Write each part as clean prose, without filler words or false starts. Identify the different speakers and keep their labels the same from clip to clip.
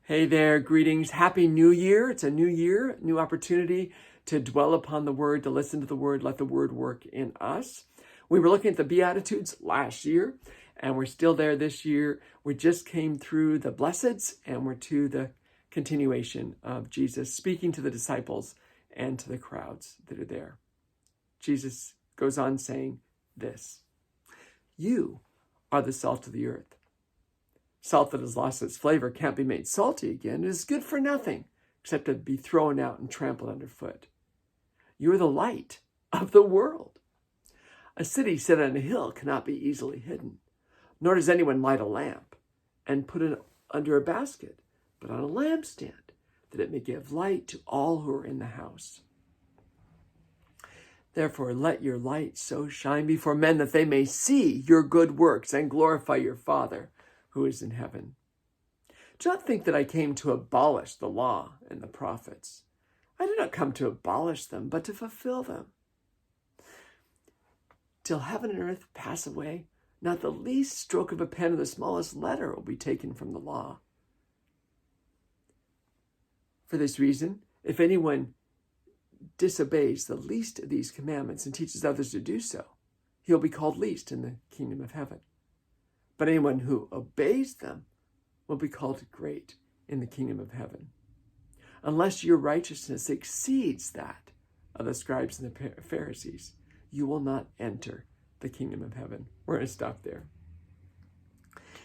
Speaker 1: Hey there, greetings. Happy New Year. It's a new year, new opportunity to dwell upon the Word, to listen to the Word, let the Word work in us. We were looking at the Beatitudes last year, and we're still there this year. We just came through the Blesseds, and we're to the continuation of Jesus speaking to the disciples and to the crowds that are there. Jesus goes on saying this: "You are the salt of the earth. Salt that has lost its flavor can't be made salty again. It is good for nothing except to be thrown out and trampled underfoot. You are the light of the world. A city set on a hill cannot be easily hidden, nor does anyone light a lamp and put it under a basket, but on a lampstand, that it may give light to all who are in the house. Therefore, let your light so shine before men that they may see your good works and glorify your Father who is in heaven. Do not think that I came to abolish the law and the prophets. I did not come to abolish them, but to fulfill them. Till heaven and earth pass away, not the least stroke of a pen or the smallest letter will be taken from the law. For this reason, if anyone disobeys the least of these commandments and teaches others to do so, he'll be called least in the kingdom of heaven. But anyone who obeys them will be called great in the kingdom of heaven. Unless your righteousness exceeds that of the scribes and the Pharisees, you will not enter the kingdom of heaven." We're going to stop there.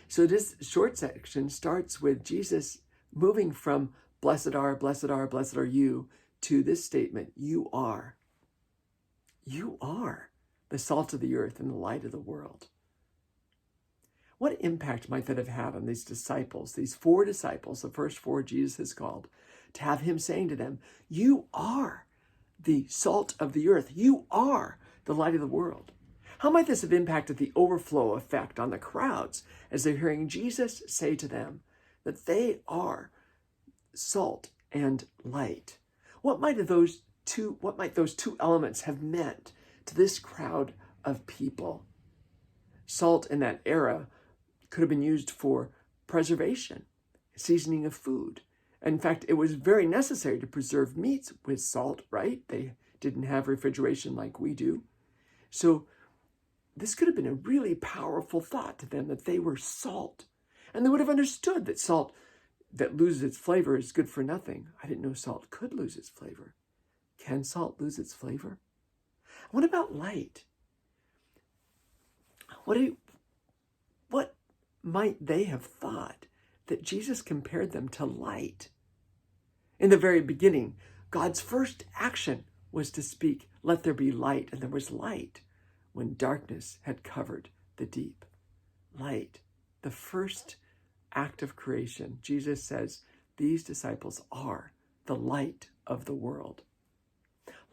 Speaker 1: So this short section starts with Jesus moving from blessed are, blessed are, blessed are you, to this statement: you are. You are the salt of the earth and the light of the world. What impact might that have had on these disciples, these four disciples, the first four Jesus has called, to have him saying to them, you are the salt of the earth. You are the light of the world. How might this have impacted the overflow effect on the crowds as they're hearing Jesus say to them that they are salt and light? What might those two elements have meant to this crowd of people? Salt in that era could have been used for preservation, seasoning of food. In fact, it was very necessary to preserve meats with salt, right? They didn't have refrigeration like we do. So this could have been a really powerful thought to them, that they were salt. And they would have understood that salt that loses its flavor is good for nothing. I didn't know salt could lose its flavor. Can salt lose its flavor? What about light? What might they have thought that Jesus compared them to light? In the very beginning, God's first action was to speak, "Let there be light," and there was light when darkness had covered the deep. Light, the first act of creation. Jesus says these disciples are the light of the world.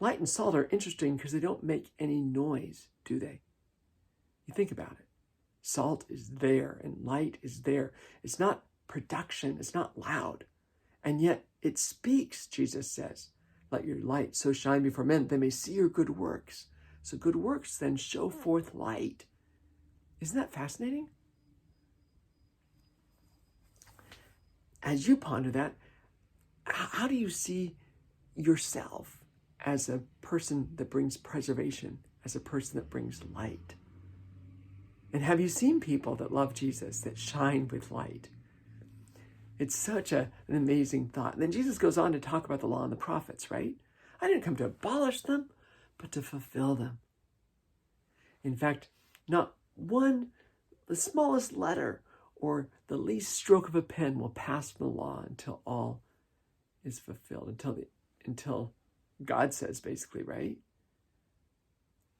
Speaker 1: Light and salt are interesting because they don't make any noise, do they? You think about it. Salt is there and light is there. It's not production. It's not loud. And yet it speaks, Jesus says. Let your light so shine before men that they may see your good works. So good works then show forth light. Isn't that fascinating? As you ponder that, how do you see yourself as a person that brings preservation, as a person that brings light? And have you seen people that love Jesus, that shine with light? It's such an amazing thought. And then Jesus goes on to talk about the law and the prophets, right? I didn't come to abolish them, but to fulfill them. In fact, not one, the smallest letter or the least stroke of a pen will pass from the law until all is fulfilled, until God says, basically, right?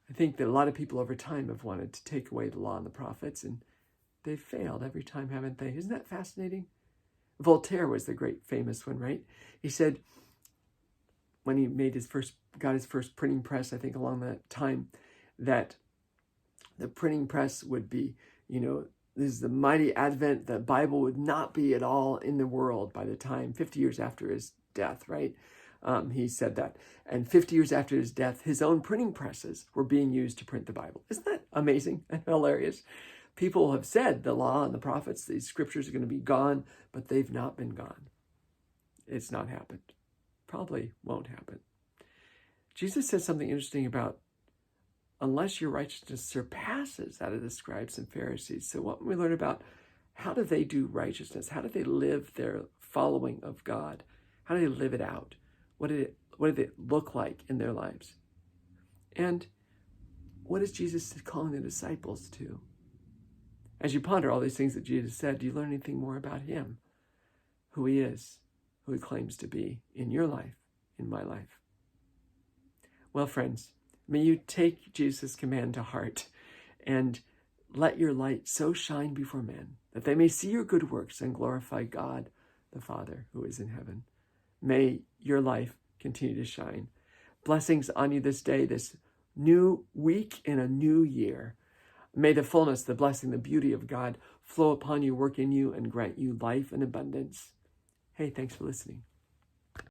Speaker 1: I think that a lot of people over time have wanted to take away the law and the prophets, and they've failed every time, haven't they? Isn't that fascinating? Voltaire was the great famous one, right? He said when he got his first printing press, I think along that time, that the printing press would be, this is the mighty advent. The Bible would not be at all in the world by the time, 50 years after his death, right? He said that. And 50 years after his death, his own printing presses were being used to print the Bible. Isn't that amazing and hilarious? People have said the law and the prophets, these scriptures are going to be gone, but they've not been gone. it's not happened. Probably won't happen. Jesus says something interesting about unless your righteousness surpasses that of the scribes and Pharisees. So what we learn about how do they do righteousness? How do they live their following of God? How do they live it out? What did it look like in their lives? And what is Jesus calling the disciples to? As you ponder all these things that Jesus said, do you learn anything more about him? Who he is, who he claims to be in your life, in my life? Well, friends, may you take Jesus' command to heart and let your light so shine before men that they may see your good works and glorify God, the Father, who is in heaven. May your life continue to shine. Blessings on you this day, this new week in a new year. May the fullness, the blessing, the beauty of God flow upon you, work in you, and grant you life and abundance. Hey, thanks for listening.